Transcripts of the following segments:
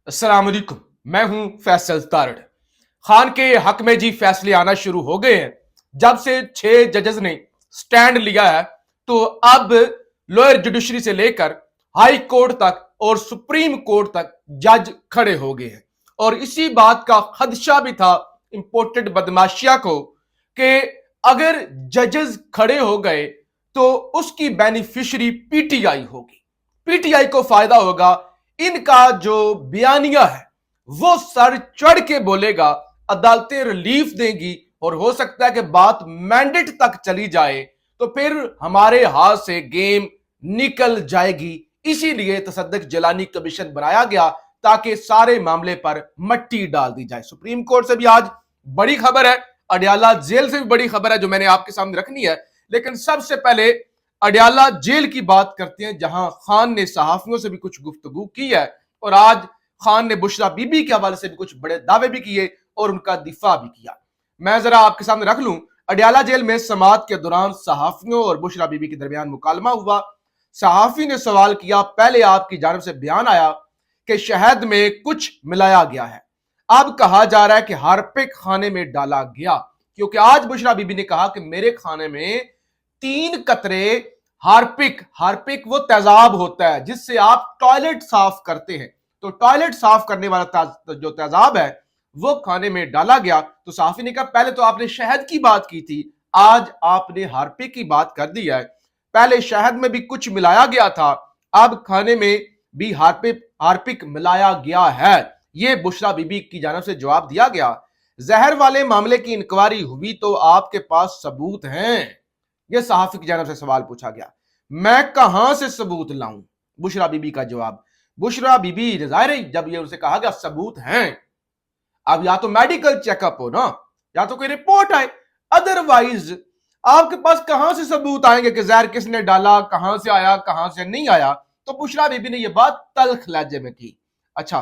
अस्सलाम वालेकुम। मैं हूं फैसल तारड़। खान के हक में जी फैसले आना शुरू हो गए हैं। जब से 6 जजेस ने स्टैंड लिया है तो अब लोअर जुडिशरी से लेकर हाई कोर्ट तक और सुप्रीम कोर्ट तक जज खड़े हो गए हैं। और इसी बात का खदशा भी था इंपोर्टेड बदमाशिया को कि अगर जजेस खड़े हो गए तो उसकी बेनिफिशियरी पीटीआई होगी, पीटीआई को फायदा होगा। इनका जो बयानिया है वो सर चढ़ के बोलेगा, अदालतें रिलीफ देंगी और हो सकता है कि बात मैंडेट तक चली जाए तो फिर हमारे हाथ से गेम निकल जाएगी। इसीलिए तसद्दुक जिलानी कमीशन बनाया गया ताकि सारे मामले पर मट्टी डाल दी जाए। सुप्रीम कोर्ट से भी आज बड़ी खबर है, अडयाला जेल से भी बड़ी खबर है जो मैंने आपके सामने रखनी है। लेकिन सबसे पहले अडयाला जेल की बात करते हैं जहां खान ने सहाफियों से भी कुछ गुफ्तगू की है और आज खान ने बुशरा बीबी के हवाले से भी कुछ बड़े दावे भी किए और उनका दिफा भी किया। मैं जरा आपके सामने रख लूं। अडयाला जेल में समाअत के दौरान सहाफियों और बुशरा बीबी के दरमियान मुकालमा हुआ। सहाफी ने सवाल किया, पहले आपकी जानिब से बयान आया कि शहद में कुछ मिलाया गया है, अब कहा जा रहा है कि हार्पिक खाने में डाला गया, क्योंकि आज बुशरा बीबी ने कहा कि मेरे खाने में 3 कतरे हार्पिक, हार्पिक वो तेजाब होता है जिससे आप टॉयलेट साफ करते हैं, तो टॉयलेट साफ करने वाला जो तेजाब है वो खाने में डाला गया। तो साफी ने कहा पहले तो आपने शहद की बात की थी, आज आपने हार्पिक की बात कर दी है। पहले शहद में भी कुछ मिलाया गया था, अब खाने में भी हार्पिक मिलाया गया है। ये बुशरा बीबी की जानिब से जवाब दिया गया। जहर वाले मामले की इंक्वायरी हुई तो आपके पास सबूत हैं? यह सहाफी की जानिब से सवाल पूछा गया। मैं कहां से सबूत लाऊं? बुशरा बीबी का जवाब। बुशरा बीबी जाहिर जब ये उनसे कहा गया सबूत हैं, अब या तो मेडिकल चेकअप हो ना, या तो कोई रिपोर्ट आए, अदरवाइज आपके पास कहां से सबूत आएंगे कि जहर किसने डाला, कहां से आया, कहां से नहीं आया। तो बुशरा बीबी ने यह बात तल्ख लहजे में की। अच्छा,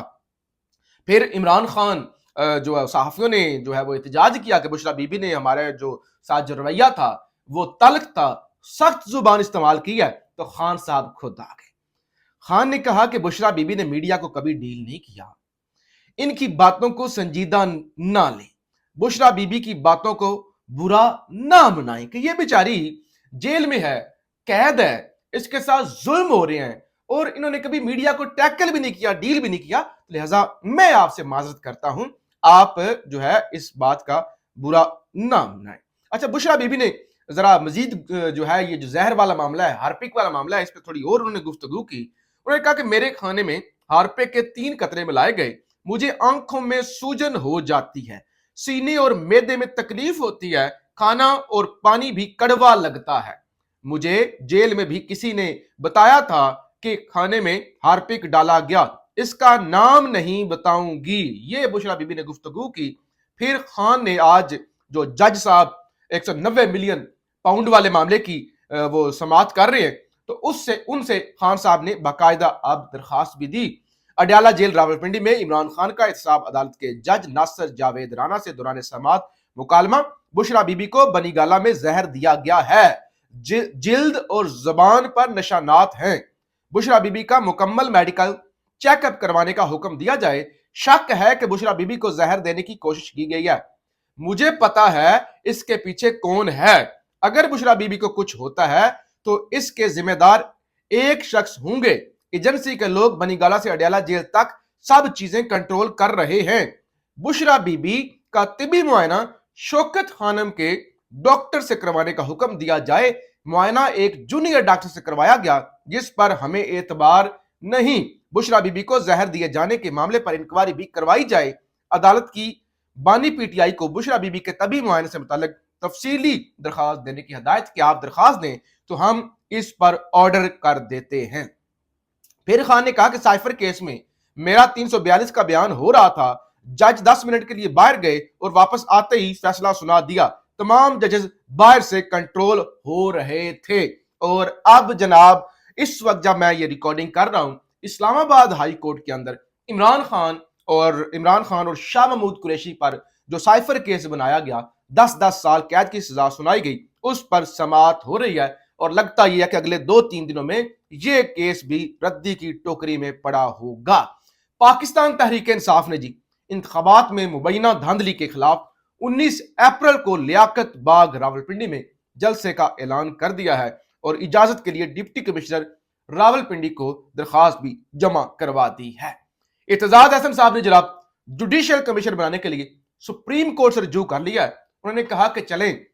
फिर इमरान खान जो सहाफियों ने जो है वो एहतजाज किया कि बुशरा बीबी ने हमारे जो साथ जो रवैया था वो तल्ख था, सख्त जुबान इस्तेमाल की है। तो खान साहब खुद आ गए। खान ने कहा कि बुशरा बीबी ने मीडिया को कभी डील नहीं किया, इनकी बातों को संजीदा ना लें, बुशरा बीबी की बातों को बुरा ना मनाएं कि ये बेचारी जेल में है, कैद है, इसके साथ जुल्म हो रहे हैं और इन्होंने कभी मीडिया को टैकल भी नहीं किया, डील भी नहीं किया, लिहाजा मैं आपसे माजरत करता हूं, आप जो है इस बात का बुरा ना मनाएं। अच्छा, बुशरा बीबी ने जरा मजीद जो है ये जो जहर वाला मामला है, हार्पिक वाला मामला है, इस पर थोड़ी और उन्होंने गुफ्तगू की। उन्होंने कहा कि मेरे खाने में हार्पिक के 3 कतरे मिलाए गए, मुझे आंखों में सूजन हो जाती है, सीने और मैदे में तकलीफ होती है, खाना और पानी भी कड़वा लगता है। मुझे जेल में भी किसी ने बताया था कि खाने में हार्पिक डाला गया, इसका नाम नहीं बताऊंगी। ये बुशरा बीबी ने गुफ्तगू की। फिर खान ने आज जो जज साहब 190 मिलियन पाउंड वाले मामले की वो समाअत कर रहे हैं, तो उससे उनसे खान साहब ने बाकायदा अब दरखास्त भी दी। अडयाला जेल रावलपिंडी में इमरान खान का एहतसाब अदालत के जज नासिर जावेद राना से दौरान समाअत मुकालमा। बुशरा बीबी को बनीगाला में जहर दिया गया है, जिल्द और जबान पर निशानात हैं, बुशरा बीबी का मुकम्मल मेडिकल चेकअप करवाने का हुक्म दिया जाए। शक है कि बुशरा बीबी को जहर देने की कोशिश की गई है, मुझे पता है इसके पीछे कौन है। अगर बुशरा बीबी को कुछ होता है तो इसके जिम्मेदार एक शख्स होंगे। एजेंसी के लोग बनीगाला से अडयाला जेल तक सब चीजें कंट्रोल कर रहे हैं। बुशरा बीबी का तिबी मुआयना शौकत खानम के डॉक्टर से करवाने का हुक्म दिया जाए। मुआयना एक जूनियर डॉक्टर से करवाया गया जिस पर हमें एतबार नहीं। बुशरा बीबी को जहर दिए जाने के मामले पर इंक्वायरी भी करवाई जाए। अदालत की बानी पीटीआई को बुशरा बीबी के तबी मुआयने से मुताल्लिक तफसीली दरखास्त देने की हदायत कि आप दरखास्त दें तो हम इस पर ऑर्डर कर देते हैं। फिर खान ने कहा कि साइफर केस में मेरा 342 का बयान हो रहा था, जज 10 मिनट के लिए बाहर गए और वापस आते ही फैसला सुना दिया। तमाम जजेस बाहर से कंट्रोल हो रहे थे। और अब जनाब इस वक्त जब मैं ये रिकॉर्डिंग कर रहा हूं, इस्लामाबाद हाई कोर्ट के अंदर इमरान खान और शाह महमूद कुरैशी पर जो साइफर केस बनाया गया, 10-10 साल कैद की सजा सुनाई गई, उस पर समाअत हो रही है और लगता यह है कि अगले 2-3 दिनों में यह केस भी रद्दी की टोकरी में पड़ा होगा। पाकिस्तान तहरीक इंसाफ ने जी इंतखाबात में मुबैना धांधली के खिलाफ 19 अप्रैल को लियाकत बाग रावलपिंडी में जलसे का ऐलान कर दिया है और इजाजत के लिए डिप्टी कमिश्नर रावलपिंडी को दरखास्त भी जमा करवा दी है। इत्तेजाज हसन साहब ने जनाब जुडिशियल कमीशन बनाने के लिए सुप्रीम कोर्ट से रजू कर लिया है। उन्होंने कहा कि चलें,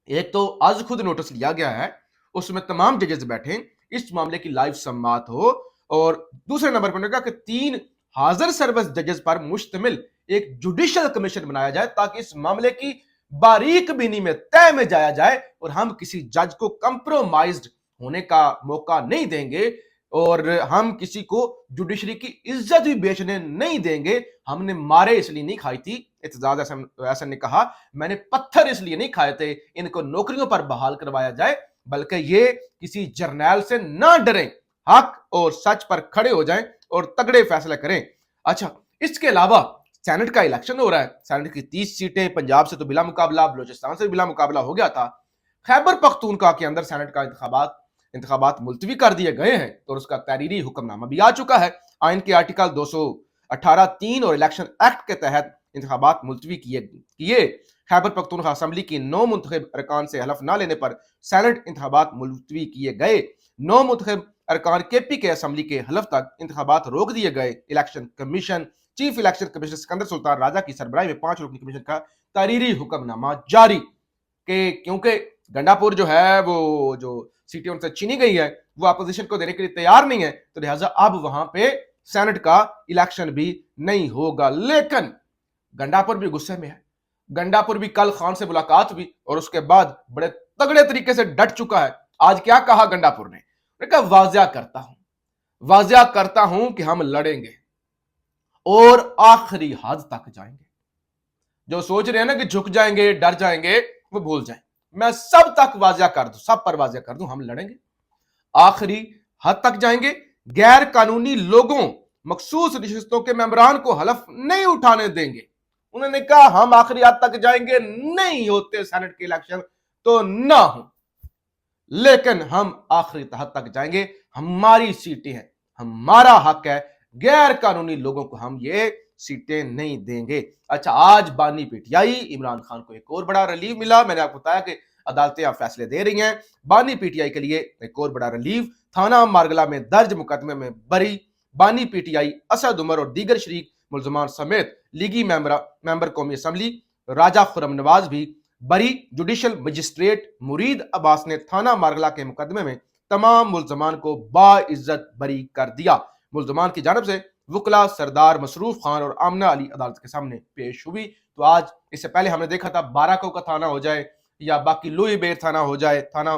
एक तो आज खुद नोटिस लिया गया है, उसमें तमाम जजेस बैठे, इस मामले की लाइव समाअत हो, और दूसरे नंबर पर उन्होंने कहा कि 3 हाजिर सर्विस जजेस पर मुश्तमिल एक जुडिशियल कमीशन बनाया जाए ताकि इस मामले की बारीक बीनी में तय में जाया जाए और हम किसी जज को कंप्रोमाइज्ड होने का मौका नहीं देंगे और हम किसी को जुडिशरी की इज्जत भी बेचने नहीं देंगे। हमने मारे इसलिए नहीं खाई थी, इत्तेजाज हसन ने कहा, मैंने पत्थर इसलिए नहीं खाए थे इनको नौकरियों पर बहाल करवाया जाए, बल्कि ये किसी जर्नैल से ना डरें, हक और सच पर खड़े हो जाएं और तगड़े फैसले करें। अच्छा, इसके अलावा सेनेट का इलेक्शन हो रहा है। सेनेट की 30 सीटें पंजाब से तो बिला मुकाबला, बलोचिस्तान से बिला मुकाबला हो गया था। खैबर पख्तूनख्वा के अंदर सेनेट का इंतखाबात मुलतवी कर दिए गए हैं और उसका तहरीरी हुक्मनामा भी आ चुका है। आइन के आर्टिकल 218(3) और इलेक्शन एक्ट के तहत इंतखाबात मुलतवी किए। खैबर पख्तूनख्वा असम्बली की 9 मुंतखब अरकान से हलफ न लेने पर सेनेट इंतखाबात मुलतवी किए गए। 9 मुंतखब अरकान केपी के असम्बली के हलफ तक इंतखाबात रोक दिए गए। Election commission chief election commissioner Sikandar Sultan Raja की सरबराही में 5 रुकनी कमीशन का तहरीरी हुक्मनामा जारी के, क्योंकि गंडापुर जो है वो जो सीटें उनसे छीनी गई है वो अपोजिशन को देने के लिए तैयार नहीं है, तो लिहाजा अब वहां पे सेनेट का इलेक्शन भी नहीं होगा। लेकिन गंडापुर भी गुस्से में है। गंडापुर भी कल खान से मुलाकात हुई और उसके बाद बड़े तगड़े तरीके से डट चुका है। आज क्या कहा गंडापुर ने कहा, वाजिया करता हूं कि हम लड़ेंगे और आखिरी हद तक जाएंगे। जो सोच रहे हैं ना कि झुक जाएंगे, डर जाएंगे, वो भूल जाएं। मैं सब तक वाजिया कर दूं, सब पर वाजिया कर दूं, हम लड़ेंगे, आखिरी हद तक जाएंगे। गैर कानूनी लोगों, मखसूस रिश्तों के मेंबरान को हलफ नहीं उठाने देंगे। उन्होंने कहा हम आखिरी हद तक जाएंगे, नहीं होते सेनेट के इलेक्शन तो ना हो, लेकिन हम आखिरी हद तक जाएंगे, हमारी सीटें हैं, हमारा हक है, गैर कानूनी लोगों को हम ये सीटें नहीं देंगे। अच्छा, आज बानी पीटीआई, इमरान खान को एक और बड़ा रिलीफ मिला। मैंने आपको बताया कि अदालतें अब फैसले दे रही हैं। बानी पीटीआई के लिए एक और बड़ा रिलीफ, थाना मारगला में दर्ज मुकदमे में बरी बानी पीटीआई असद उमर और दीगर शरीक मुलजमान समेत लीगी मेंबर कौमी असम्बली राजा खुरम नवाज भी बरी। जुडिशल मजिस्ट्रेट मुरीद अब्बास ने थाना मारगला के मुकदमे में तमाम मुलजमान को बाइज्जत बरी कर दिया। मुलजमान की जानब से वकला सरदार मसरूफ खान और आमना अली अदालत के सामने पेश हुई। तो आज, इससे पहले हमने देखा था बाराको का थाना हो जाए या बाकी लोई बेर थाना हो जाए, थाना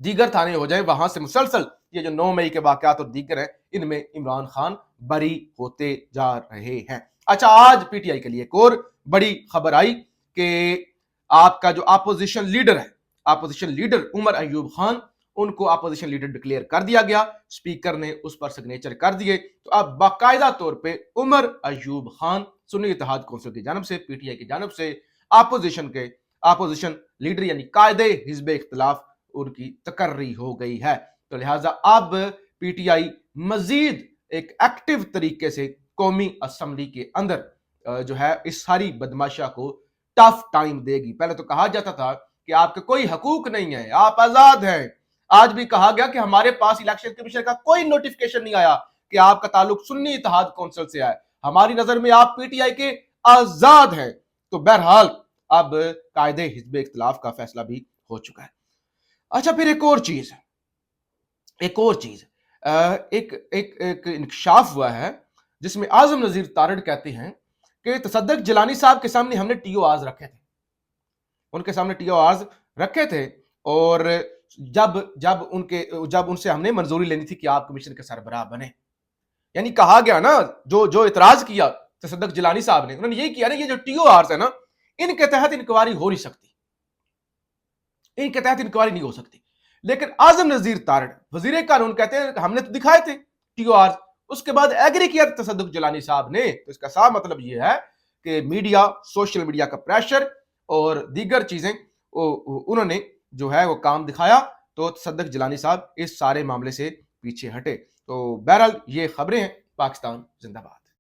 दीगर थाने हो जाए, वहां से मुसलसल ये जो 9 मई के वाकयात और दीगर हैं, इनमें इमरान खान बरी होते जा रहे हैं। अच्छा, आज पीटीआई के लिए एक और बड़ी खबर आई कि आपका जो अपोजिशन लीडर है, अपोजिशन लीडर उमर अयूब खान, उनको अपोजिशन लीडर डिक्लेयर कर दिया गया। स्पीकर ने उस पर सिग्नेचर कर दिए। तो अब बाकायदा तौर पे उमर अयूब खान सुन्नी इत्तेहाद कौंसिल की जानब से, पीटीआई की जानब से अपोजिशन लीडर यानी कायदे हिज़्ब इख्तिलाफ उनकी तकर्री हो गई है। तो लिहाजा अब पीटीआई मजीद एक एक्टिव तरीके से कौमी असम्बली के अंदर जो है इस सारी बदमाशा को टफ टाइम देगी। पहले तो कहा जाता था कि आपके कोई हकूक नहीं है, आप आजाद हैं। आज भी कहा गया कि हमारे पास इलेक्शन कमीशन का कोई नोटिफिकेशन नहीं आया कि आपका ताल्लुक सुन्नी इत्तेहाद कौंसिल से है, हमारी नजर में आप पीटीआई के आजाद हैं। तो बहरहाल अब कायदे हिज़्ब इख्तिलाफ का फैसला भी हो चुका है। अच्छा, फिर एक और चीज एक इंकशाफ हुआ है जिसमें आजम नजीर तारड़ कहते हैं कि तसद्दुक जिलानी साहब के सामने हमने टीओआर's रखे थे, उनके सामने टीओआर's रखे थे, और जब उनसे हमने मंजूरी लेनी थी कि आप कमीशन के सरबराह बने, यानी कहा गया ना, जो इतराज किया तसद्दुक जिलानी साहब ने, उन्होंने यही किया ना, ये जो टीओआर's है ना, इनके तहत इंक्वायरी हो नहीं सकती, इनके तहत इंक्वायरी नहीं हो सकती। लेकिन आजम नजीर तारड़ वजीर कानून कहते हैं हमने तो दिखाए थे टीओआर's, उसके बाद एग्री किया तसद्दुक जिलानी साहब ने। तो इसका साफ मतलब यह है कि मीडिया, सोशल मीडिया का प्रेशर और दीगर चीजें उन्होंने जो है वो काम दिखाया, तो तसद्दुक जिलानी साहब इस सारे मामले से पीछे हटे। तो बहरहाल ये खबरें हैं पाकिस्तान जिंदाबाद।